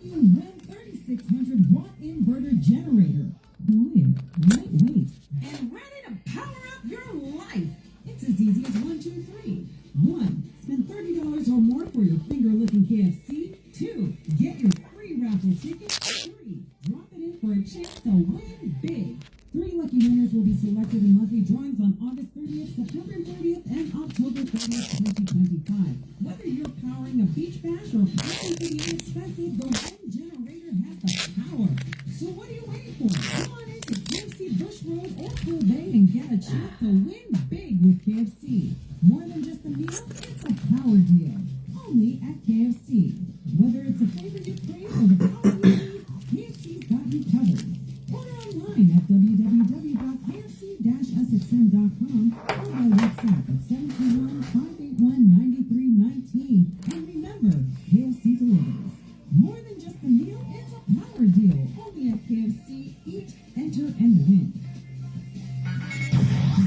You win 3,600 watt inverter generator. Quiet, lightweight, and ready to power up your life. It's as easy as 1, 2, 3. 1. Spend $30 or more for your finger-licking KFC. 2. Get your free raffle ticket. 3. Drop it in for a chance to win big. 3 lucky winners will be selected in monthly drawings on August 30th, September 30th, and October 30th, 2025. Whether you're powering a beach bash or packing for the unexpected, the wind generator has the power. So what are you waiting for? Come on into KFC Bush Road or Pearl Bay and get a chance to win big with KFC. More than just a meal, it's a power deal. Only at KFC. Whether it's a flavor you crave or the power you need, KFC's got you covered. Order online at www.kfc-sxm.com or by WhatsApp at 721-581-9319. And remember, KFC delivers. More than just a meal, it's a power deal. Only at KFC. Eat, enter, and win.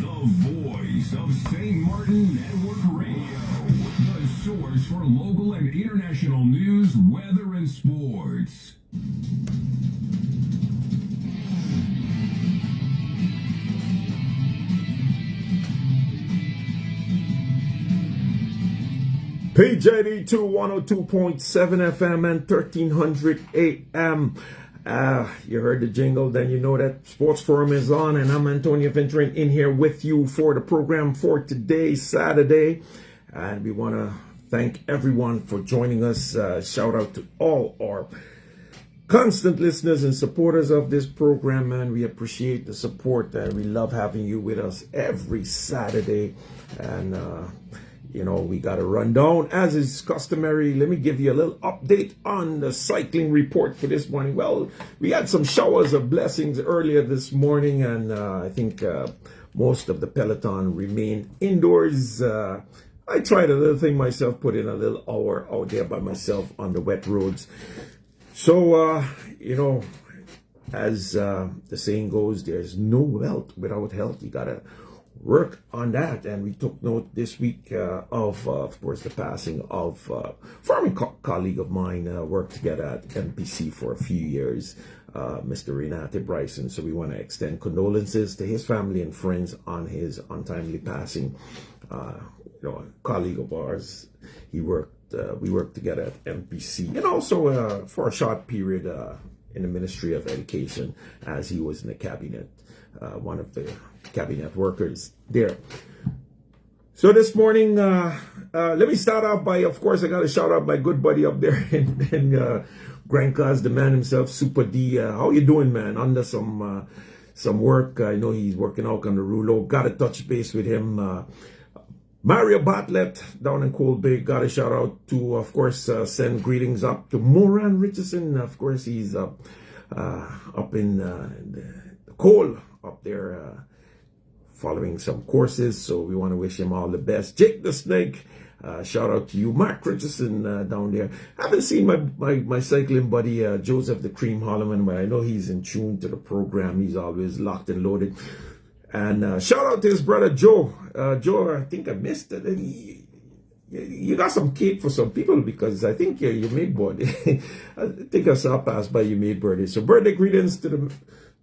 The voice of St. Martin Network Radio. The source for local and international news, weather, and sports. PJD2 102.7 FM and 1300 AM. You heard the jingle, then you know that Sports Forum is on, and I'm Antonio venturing in here with you for the program for today, Saturday. And we want to thank everyone for joining us. Shout out to all our constant listeners and supporters of this program, and we appreciate the support, and we love having you with us every Saturday. And we got a rundown as is customary. Let me give you a little update on the cycling report for this morning. Well, we had some showers of blessings earlier this morning, and I think most of the peloton remained indoors. I tried a little thing myself, put in a little hour out there by myself on the wet roads. So, as the saying goes, there's no wealth without health. You gotta work on that, and we took note this week of course, the passing of former colleague of mine, worked together at MPC for a few years, Mr. Renate Bryson. So we want to extend condolences to his family and friends on his untimely passing. A colleague of ours, we worked together at MPC, and also for a short period in the Ministry of Education, as he was in the cabinet, one of the cabinet workers there. So this morning, let me start off by, of course, I got to shout out my good buddy up there in Grand Cause, the man himself, Super D. How you doing, man? Under some work. I know he's working out on the Rulo. Got to touch base with him. Mario Bartlett down in Cold Bay, got a shout out to, of course, send greetings up to Moran Richardson. Of course, he's up in the coal up there, following some courses. So we want to wish him all the best. Jake the Snake, shout out to you. Mark Richardson down there. I haven't seen my cycling buddy, Joseph the Cream Holloman, but I know he's in tune to the program. He's always locked and loaded. And shout out to his brother Joe. Joe, I think I missed it. You got some cake for some people, because I think you made birthday. I think I saw pass by you made birthday. So birthday greetings to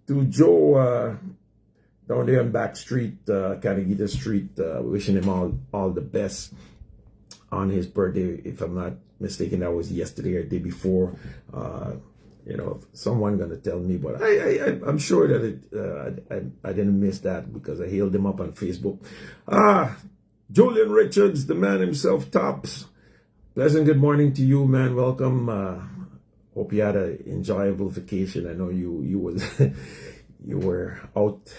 Joe down there on Back Street, Canagita Street. Wishing him all the best on his birthday. If I'm not mistaken, that was yesterday or the day before. Someone gonna tell me, but I'm sure that I didn't miss that, because I hailed him up on Facebook. Julian Richards, the man himself, Tops. Pleasant good morning to you, man. Welcome. Hope you had an enjoyable vacation. I know you was you were out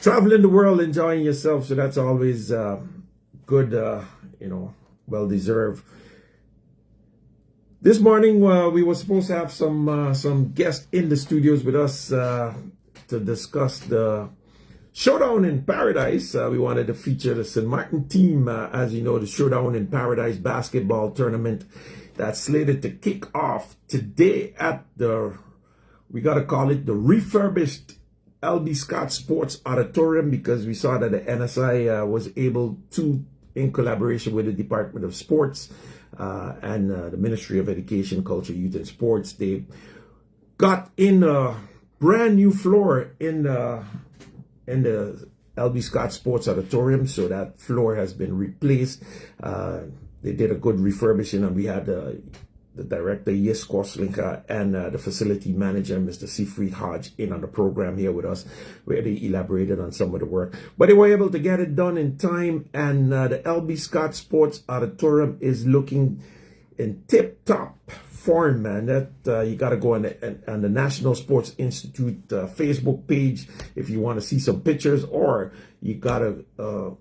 traveling the world, enjoying yourself. So that's always good. Well deserved. This morning, we were supposed to have some guests in the studios with us to discuss the Showdown in Paradise. We wanted to feature the St. Martin team. As you know, the Showdown in Paradise basketball tournament that's slated to kick off today at we got to call it the refurbished LB Scott Sports Auditorium, because we saw that the NSI was able to, in collaboration with the Department of Sports, and the Ministry of Education, Culture, Youth, and Sports. They got in a brand new floor in the LB Scott Sports Auditorium, so that floor has been replaced. They did a good refurbishing, and we had the director, Yes Koslinka, and the facility manager, Mr. Sifrit Hodge, in on the program here with us, where they elaborated on some of the work. But they were able to get it done in time, and the LB Scott Sports Auditorium is looking in tip-top form, man. That you got to go on the National Sports Institute Facebook page if you want to see some pictures, or you got to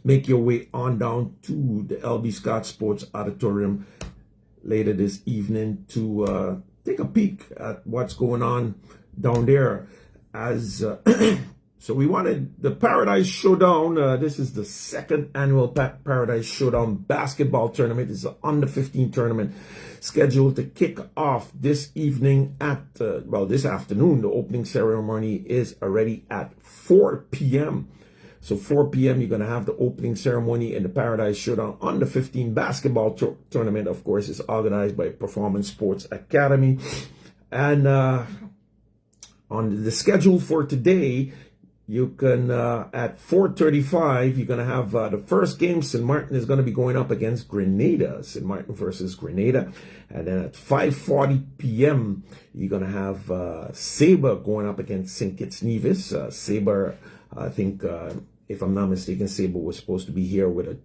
make your way on down to the LB Scott Sports Auditorium later this evening to take a peek at what's going on down there. As so we wanted the Paradise Showdown. This is the second annual Paradise Showdown basketball tournament. It's an under 15 tournament scheduled to kick off this evening at, this afternoon. The opening ceremony is already at 4 p.m. So 4 p.m. you're going to have the opening ceremony in the Paradise Showdown under 15 basketball tournament. Of course, it's organized by Performance Sports Academy. And on the schedule for today, you can, at 4:35, you're going to have the first game. St. Martin is going to be going up against Grenada. St. Martin versus Grenada. And then at 5:40 p.m., you're going to have Sabre going up against St. Kitts Nevis. Sabre, I think, if I'm not mistaken, Sabre was supposed to be here with a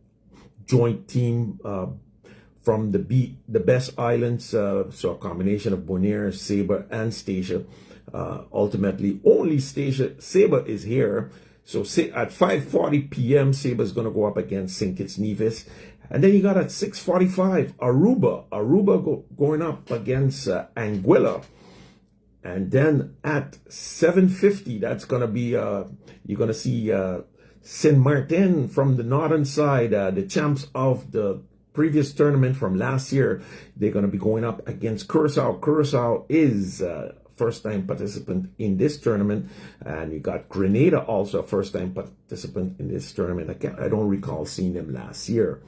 joint team from the Best Islands. So a combination of Bonaire, Sabre, and Statia. Ultimately, only Sabre is here. So at 5:40 p.m., Sabre is going to go up against St. Kitts Nevis. And then you got at 6:45, Aruba going up against Anguilla. And then at 7:50, that's going to be, you're going to see St. Martin from the northern side, the champs of the previous tournament from last year. They're going to be going up against Curacao. Curacao is first-time participant in this tournament. And you got Grenada, also a first-time participant in this tournament. I don't recall seeing them last year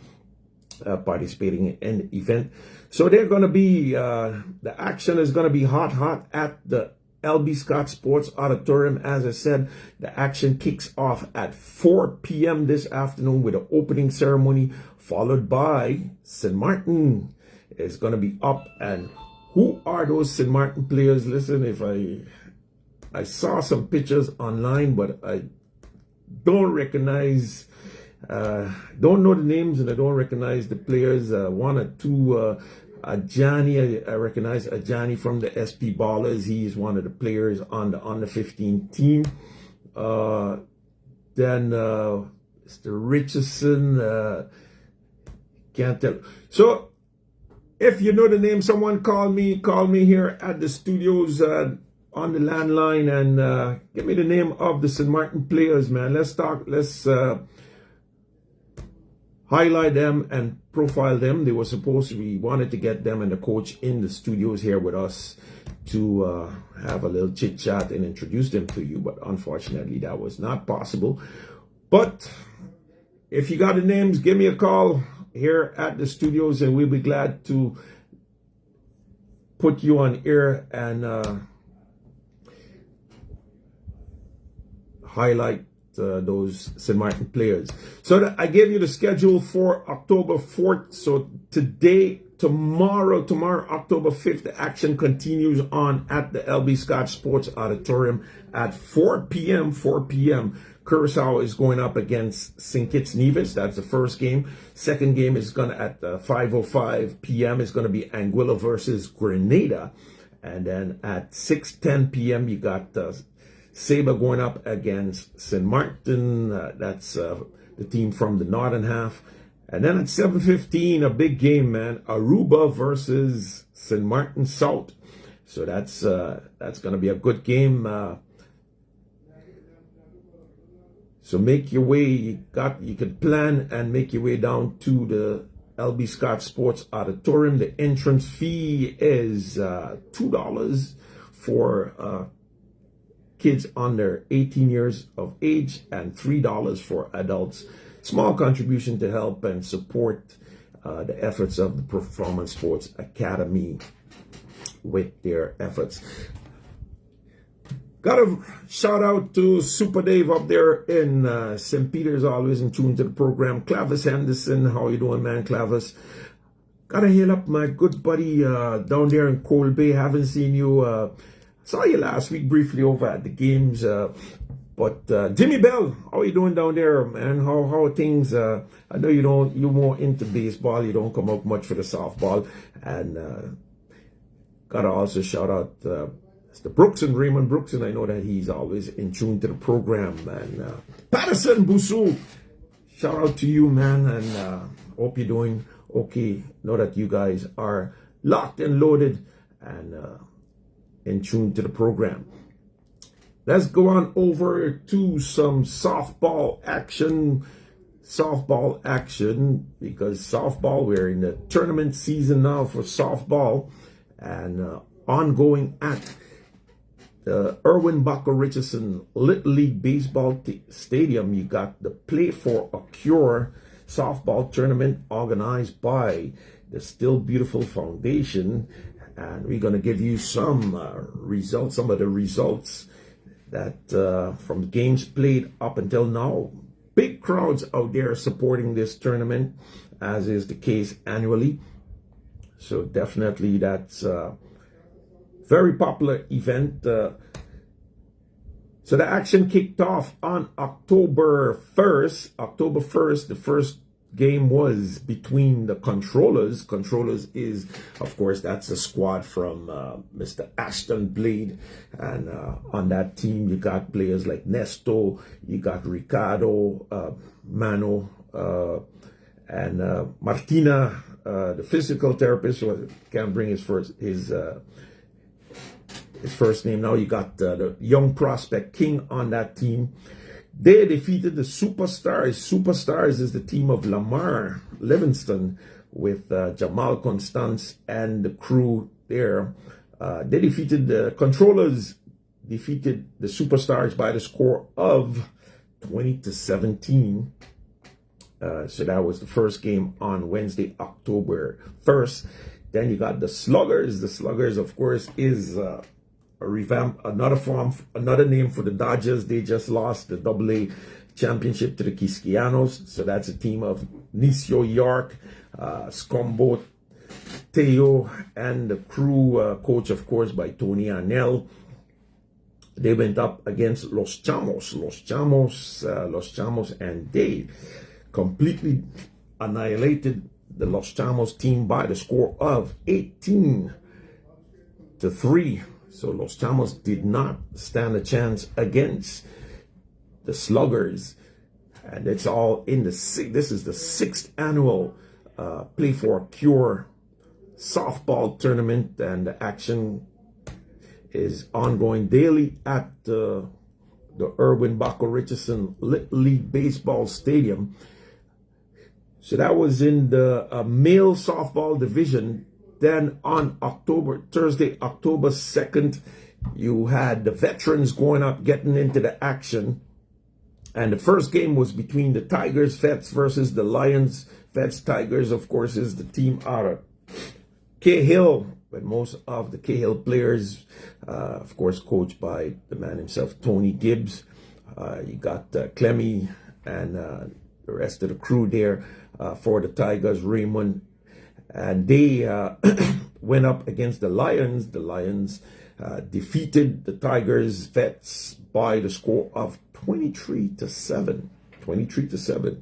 participating in the event. So they're going to be, the action is going to be hot at the LB Scott Sports Auditorium. As I said, the action kicks off at 4 p.m. this afternoon with an opening ceremony, followed by St. Martin is going to be up. And who are those St. Martin players? Listen, if I saw some pictures online, but I don't recognize, don't know the names, and I don't recognize the players. One or two, Ajani, I recognize Ajani from the SP Ballers. He's one of the players on the under 15 team. Then Mr. Richardson, can't tell. So if you know the name, someone call me here at the studios on the landline and give me the name of the St. Martin players, man. Let's talk. Let's highlight them and profile them. They were supposed to, we wanted to get them and the coach in the studios here with us to have a little chit chat and introduce them to you, but unfortunately that was not possible. But if you got the names, give me a call here at the studios and we'll be glad to put you on air and highlight those St. Martin players. So I gave you the schedule for October 4th. So tomorrow, October 5th, the action continues on at the LB Scott Sports Auditorium at 4 p.m. Curacao is going up against St. Kitts Nevis. That's the first game. Second game is going to, at 5:05 p.m. is going to be Anguilla versus Grenada. And then at 6:10 p.m. you got Sabre going up against St. Martin. That's the team from the northern half. And then at 7:15, a big game, man. Aruba versus St. Martin South. So that's going to be a good game. So make your way. You can plan and make your way down to the LB Scott Sports Auditorium. The entrance fee is $2 for kids under 18 years of age and $3 for adults. Small contribution to help and support the efforts of the Performance Sports Academy with their efforts. Got a shout out to Super Dave up there in St. Peter's, always in tune to the program. Clavis Henderson, how you doing, man, Clavis? Gotta hail up my good buddy down there in Cold Bay. Haven't seen you. Saw you last week briefly over at the games. But Jimmy Bell, how you doing down there, man? How are things? I know you're more into baseball. You don't come out much for the softball. And gotta also shout out Mr. Brooks and Raymond Brooks, and I know that he's always in tune to the program. And Patterson Busu, shout out to you, man, and hope you're doing okay. Know that you guys are locked and loaded and in tune to the program. Let's go on over to some softball action. Because softball, we're in the tournament season now for softball, and ongoing at the Erwin Baco Richardson Little League Baseball Stadium. You got the Play for a Cure softball tournament organized by the Still Beautiful Foundation, and we're going to give you some results, some of the results that from games played up until now. Big crowds out there supporting this tournament, as is the case annually. So definitely that's a very popular event. So the action kicked off on October 1st. October 1st, the first game was between the Controllers. Controllers is, of course, that's a squad from Mr. Ashton Blade. And on that team, you got players like Nesto, you got Ricardo, Mano, and Martina, the physical therapist, who can't bring his first name now. You got the young prospect King on that team. They defeated the Superstars. Superstars is the team of Lamar Livingston with Jamal Constance and the crew there. They defeated the Controllers, defeated the Superstars by the score of 20-17. So that was the first game on Wednesday, October 1st. Then you got the Sluggers. The Sluggers, of course, is a revamp, another name for the Dodgers. They just lost the AA championship to the Quisquianos. So that's a team of Nisio York, Scombo, Teo, and the crew, coach, of course, by Tony Anel. They went up against Los Chamos, and they completely annihilated the Los Chamos team by the score of 18-3. So Los Chamos did not stand a chance against the Sluggers. And it's all in this is the 6th annual Play for a Cure softball tournament, and the action is ongoing daily at the Erwin Baco Richardson Little League Baseball Stadium. So that was in the male softball division. Then on Thursday, October 2nd, you had the veterans going up, getting into the action. And the first game was between the Tigers Vets versus the Lions Vets. Tigers, of course, is the team out of Cahill, but most of the Cahill players, of course, coached by the man himself, Tony Gibbs. You got Clemmy and the rest of the crew there for the Tigers, Raymond. And they went up against the Lions. The Lions defeated the Tigers Vets by the score of 23-7. 23-7.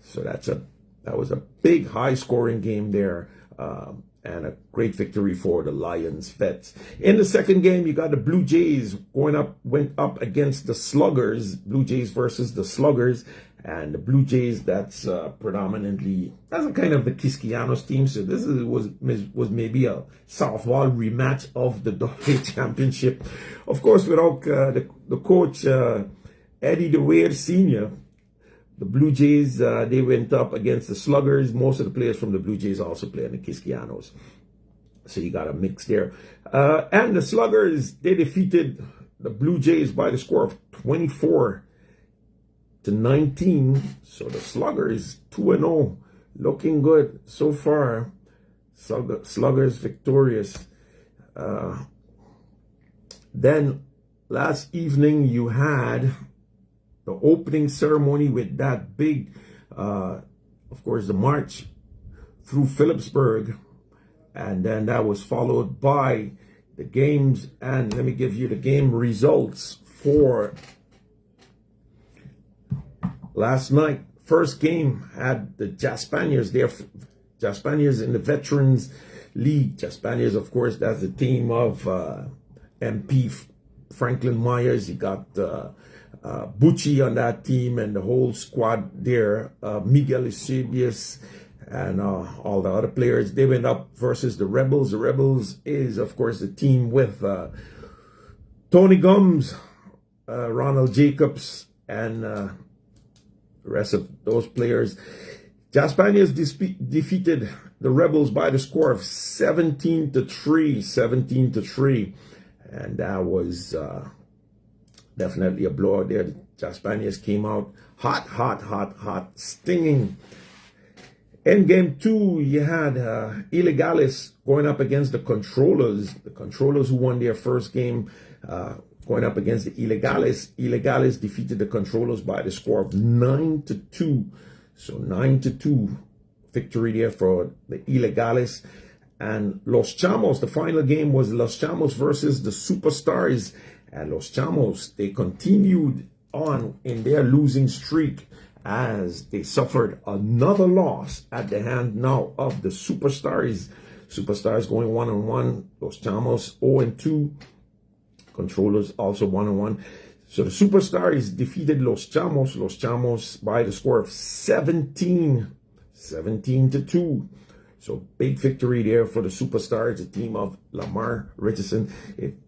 So that was a big high-scoring game there, and a great victory for the Lions Vets. In the second game, you got the Blue Jays went up against the Sluggers. Blue Jays versus the Sluggers. And the Blue Jays, that's predominantly, that's a kind of the Quisquianos team. So this was maybe a softball rematch of the AA championship. Of course, without the coach, Eddie DeWeer Sr., the Blue Jays, they went up against the Sluggers. Most of the players from the Blue Jays also play in the Quisquianos. So you got a mix there. And the Sluggers, they defeated the Blue Jays by the score of 24-19. So the Sluggers 2-0 looking good so far. Sluggers victorious. Then last evening you had the opening ceremony with that big, of course, the march through Phillipsburg, and then that was followed by the games. And let me give you the game results for last night. First game had the Jaspaniers there. Jaspaniers in the Veterans League. Jaspaniers, of course, that's the team of MP Franklin Myers. You got Bucci on that team and the whole squad there. Miguel Eusebius and all the other players. They went up versus the Rebels. The Rebels is, of course, the team with Tony Gums, Ronald Jacobs, and the rest of those players. Jaspaniers defeated the Rebels by the score of 17-3, 17-3. And that was definitely a blowout there. The Jaspaniers came out hot, stinging. In game 2, you had Illegales going up against the Controllers. The Controllers, who won their first game, going up against the Illegales. Illegales defeated the Controllers by the score of 9-2. So 9-2 victory there for the Illegales. And Los Chamos, the final game was Los Chamos versus the Superstars. And Los Chamos, they continued on in their losing streak as they suffered another loss at the hand now of the Superstars. Superstars going 1-1. Los Chamos 0-2. Controllers also 1-1. So the Superstars defeated Los Chamos by the score of 17-2. So big victory there for the Superstars, the team of Lamar Richardson.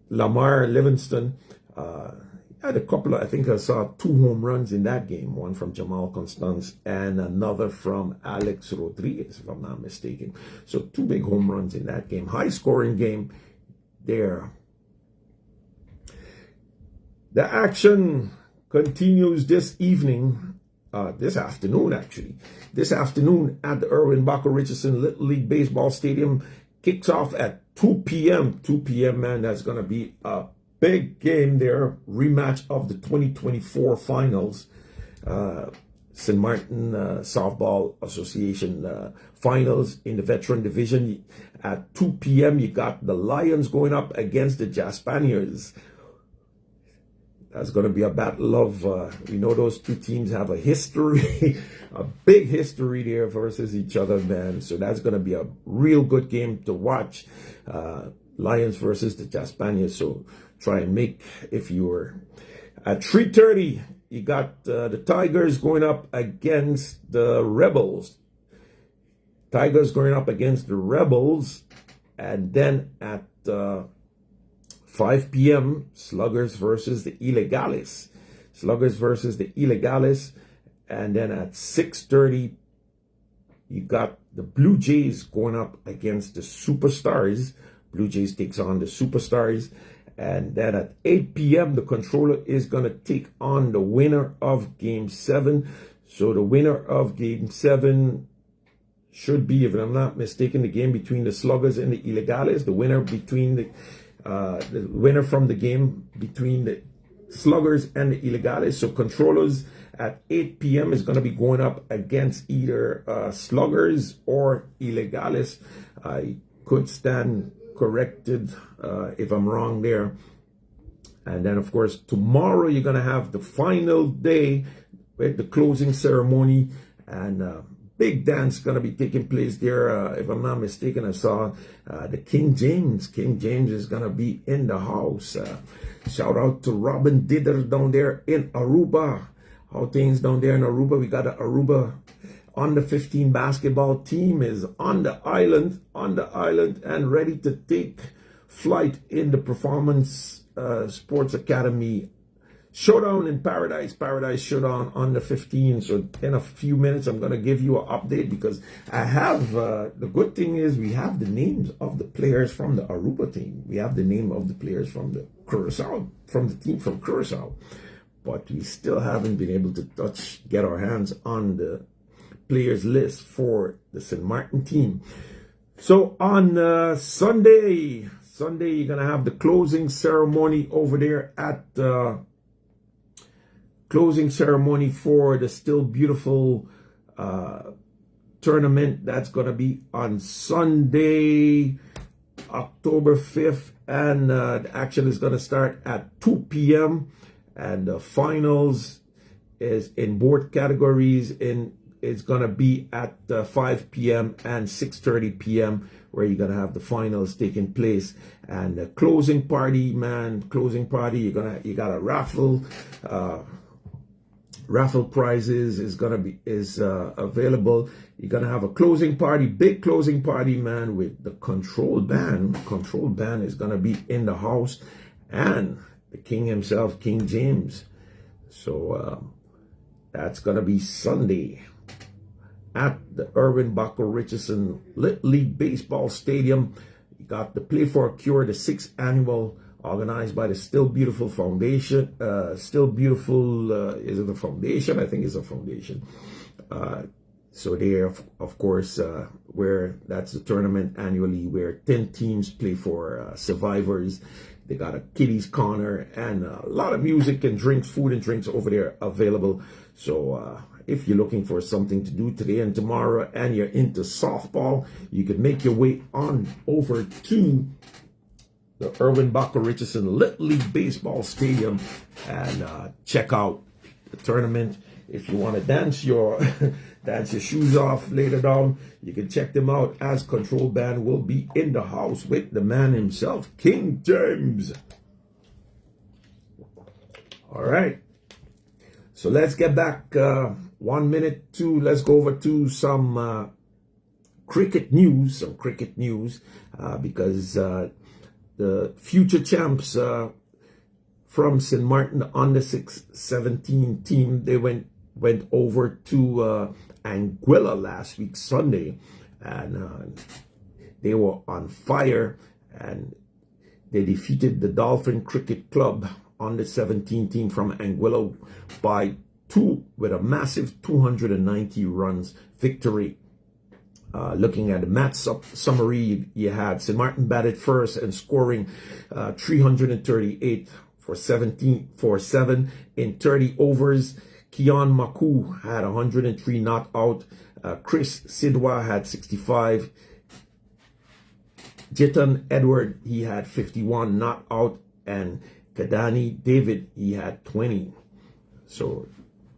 Lamar Livingston had a couple of, I think I saw 2 home runs in that game. One from Jamal Constance and another from Alex Rodriguez, if I'm not mistaken. So 2 big home runs in that game. High scoring game there. The action continues this evening, this afternoon actually. This afternoon at the Irwin Baco Richardson Little League Baseball Stadium. Kicks off at 2 p.m. 2 p.m., man, that's going to be a big game there. Rematch of the 2024 finals. St. Martin Softball Association finals in the veteran division. At 2 p.m., you got the Lions going up against the Jaspaniers. That's going to be a battle of, we know those two teams have a history, a big history there versus each other, man. So that's going to be a real good game to watch. Lions versus the Jaspaniers. So try and make, if you were at 3:30, you got the Tigers going up against the Rebels. Tigers going up against the Rebels. And then at 5 p.m., Sluggers versus the Illegales. Sluggers versus the Illegales. And then at 6:30, you got the Blue Jays going up against the Superstars. Blue Jays takes on the Superstars. And then at 8 p.m., the controller is going to take on the winner of Game 7. So the winner of Game 7 should be, if I'm not mistaken, the game between the Sluggers and the Illegales. The winner between the winner from the game between the Sluggers and the Illegales. So controllers at 8 p.m. is going to be going up against either Sluggers or Illegales. I could stand corrected if I'm wrong there. And then, of course, tomorrow you're going to have the final day with the closing ceremony, and big dance going to be taking place there. If I'm not mistaken, I saw the King James. King James is going to be in the house. Shout out to Robin Didder down there in Aruba. How things down there in Aruba? We got an Aruba under 15 basketball team is on the island and ready to take flight in the Performance Sports Academy Showdown in Paradise Showdown under 15. So in a few minutes, I'm going to give you an update, because I have, the good thing is we have the names of the players from the Aruba team. We have the name of the players from the Curacao, from the team from Curacao. But we still haven't been able to get our hands on the players list for the St. Martin team. So on Sunday, you're going to have the closing ceremony over there at closing ceremony for the Still Beautiful tournament. That's going to be on Sunday, October 5th, and the action is going to start at 2 p.m. and the finals is in both categories it's going to be at 5 p.m. and 6:30 p.m. where you're going to have the finals taking place. And the closing party, you got a raffle prizes is available. You're gonna have a closing party, big closing party, man, with the control band. Control band is gonna be in the house, and the king himself, King James. So that's gonna be Sunday at the Irvin Baco Richardson Little League Baseball Stadium. You got the Play for a Cure, the 6th annual, organized by the Still Beautiful Foundation. Still Beautiful, is it a foundation? I think it's a foundation. So there, of course, where that's the tournament annually where 10 teams play for survivors. They got a kiddies corner and a lot of music and drinks, food and drinks over there available. So if you're looking for something to do today and tomorrow and you're into softball, you can make your way on over to the Irvin Baco Richardson Little League Baseball Stadium and check out the tournament. If you want to dance your shoes off later down, you can check them out, as Control Band will be in the house with the man himself, King James. All right, so let's get back 1 minute to let's go over to some cricket news, because the future champs from St. Martin, the under 17 team, they went over to Anguilla last week, Sunday, and they were on fire, and they defeated the Dolphin Cricket Club under 17 team from Anguilla by 2 with a massive 290 runs victory. Looking at the match summary, you had St. Martin batted first and scoring 338 for 7 in 30 overs. Keon Maku had 103 not out. Chris Sidwa had 65. Jitan Edward, he had 51 not out. And Kadani David, he had 20. So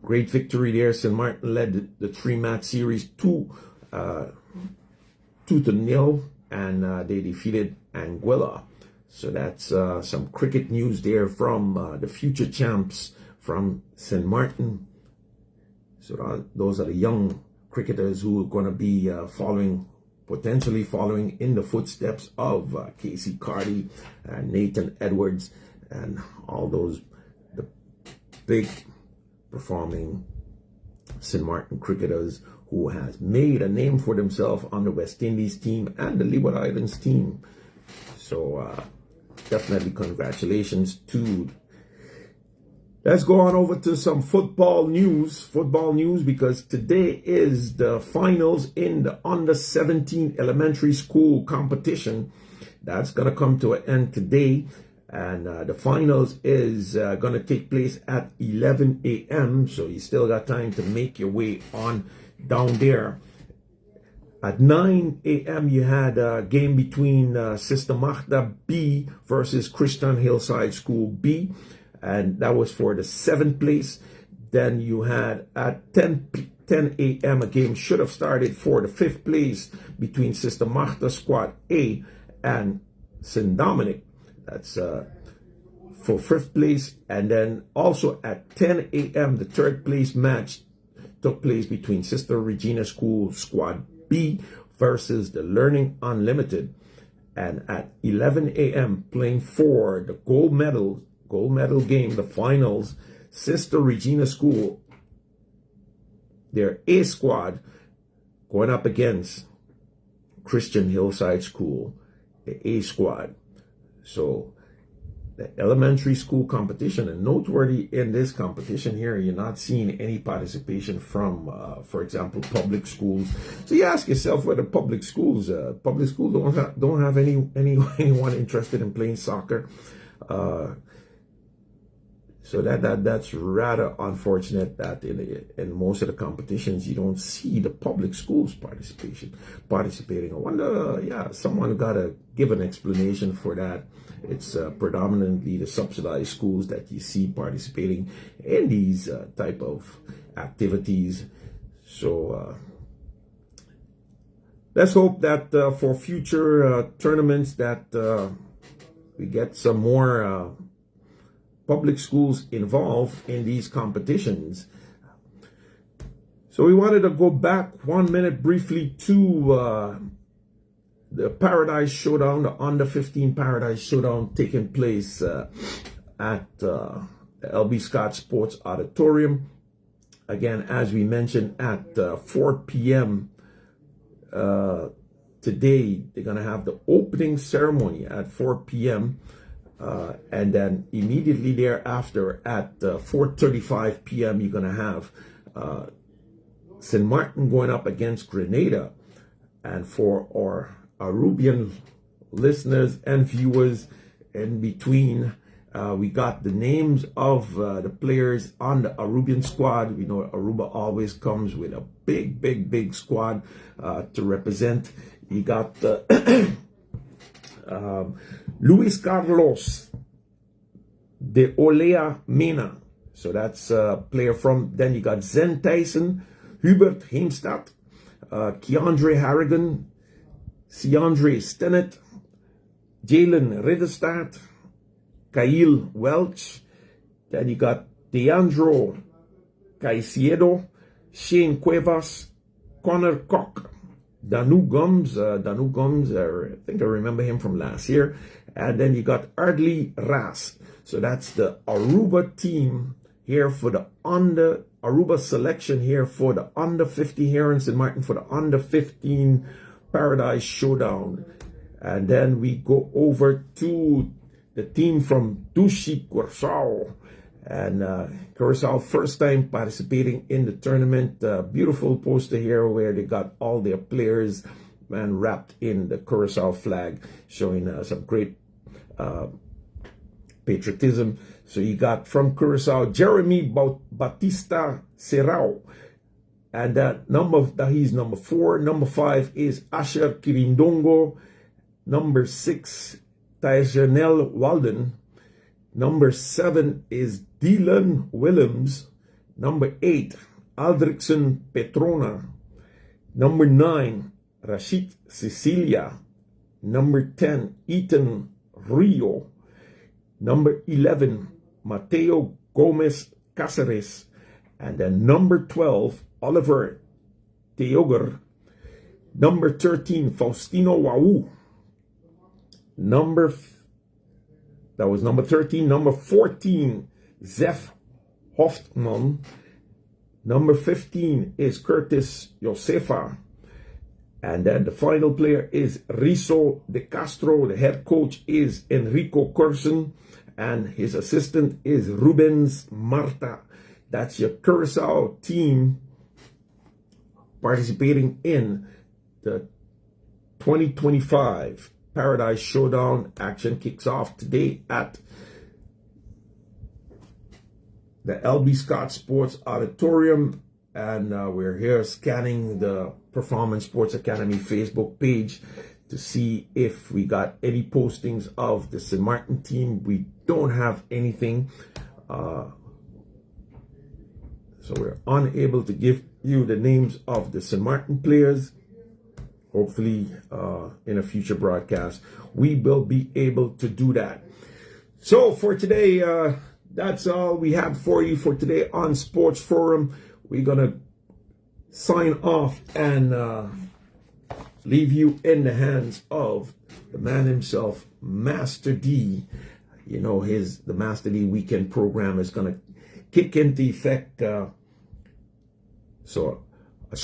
great victory there. St. Martin led the 3-match series 2-0, and they defeated Anguilla. So that's some cricket news there from the future champs from St. Martin. So those are the young cricketers who are going to be potentially following in the footsteps of Casey Carty and Nathan Edwards and all those the big performing St. Martin cricketers who has made a name for themselves on the West Indies team and the Leeward Islands team. So definitely congratulations to. Let's go on over to some football news, because today is the finals in the under 17 elementary school competition. That's going to come to an end today. And the finals is going to take place at 11 a.m. So you still got time to make your way on down there. At 9 a.m. you had a game between Sister Magda B versus Christian Hillside School B. And that was for the 7th place. Then you had at 10 a.m. a game should have started for the 5th place between Sister Magda Squad A and St. Dominic. That's for 5th place. And then also at 10 a.m. the 3rd place match took place between Sister Regina School Squad B versus the Learning Unlimited. And at 11 a.m. playing for the gold medal game, the finals, Sister Regina School, their A squad, going up against Christian Hillside School, the A squad. So the elementary school competition. And noteworthy in this competition here, you're not seeing any participation from, for example, public schools. So you ask yourself whether public schools don't have anyone interested in playing soccer. So that's rather unfortunate that in most of the competitions you don't see the public schools participating. I wonder, someone got to give an explanation for that. It's predominantly the subsidized schools that you see participating in these type of activities. So let's hope that for future tournaments that we get some more public schools involved in these competitions. So we wanted to go back 1 minute briefly to the Paradise Showdown, the Under 15 Paradise Showdown taking place at the LB Scott Sports Auditorium. Again, as we mentioned, at 4 p.m. Today, they're going to have the opening ceremony at 4 p.m. And then immediately thereafter at 4:35 p.m. you're going to have St. Martin going up against Grenada. And for our Arubian listeners and viewers in between, we got the names of the players on the Arubian squad. We know Aruba always comes with a big squad to represent. You got Luis Carlos de Olea Mena. So that's a player from, then you got Zen Tyson, Hubert Heemstad, Keandre Harrigan, Siandre Stennett, Jalen Ridderstad, Kyle Welch. Then you got Deandro Caicedo, Shane Cuevas, Connor Koch, Danu Gums, I think I remember him from last year. And then you got Ardley Ras. So that's the Aruba team here for the Aruba selection here for the under 50 here in St. Martin for the under 15 Paradise Showdown. And then we go over to the team from Dushi Curaçao. And Curaçao first time participating in the tournament. Beautiful poster here where they got all their players wrapped in the Curaçao flag, showing some great patriotism. So you got from Curaçao Jeremy Batista Serrao, and he's number 4. Number 5 is Asher Kirindongo. Number 6, Tyajanel Walden. Number 7 is Dylan Willems. Number 8, Aldrickson Petrona. Number 9, Rashid Cecilia. Number 10, Ethan Rio. Number 11, Mateo Gomez Cáceres. And then number 12, Oliver Teoger. Number 13, Faustino Wau. Number 13. Number 14, Zef Hoftman. Number 15 is Curtis Josefa. And then the final player is Riso de Castro. The head coach is Enrico Curson. And his assistant is Rubens Marta. That's your Curaçao team participating in the 2025 Paradise Showdown. Action kicks off today at the LB Scott Sports Auditorium. And we're here scanning the Performance Sports Academy Facebook page to see if we got any postings of the St. Martin team. We don't have anything. So we're unable to give you the names of the St. Martin players. Hopefully in a future broadcast, we will be able to do that. So for today, that's all we have for you for today on Sports Forum. We're going to sign off and leave you in the hands of the man himself, Master D. You know, the Master D weekend program is going to kick into effect. So a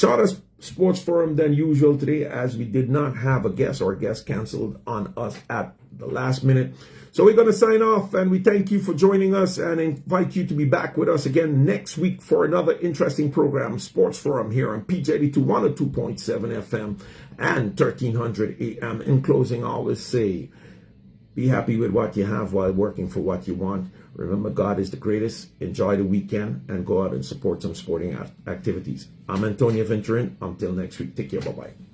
sports forum than usual today, as we did not have a guest, or a guest canceled on us at the last minute. So we're going to sign off, and we thank you for joining us and invite you to be back with us again next week for another interesting program, Sports Forum, here on PJD2 102.7 FM and 1300 AM. In closing, I always say, be happy with what you have while working for what you want. Remember, God is the greatest. Enjoy the weekend and go out and support some sporting activities. I'm Antonio Venturin. Until next week, take care. Bye-bye.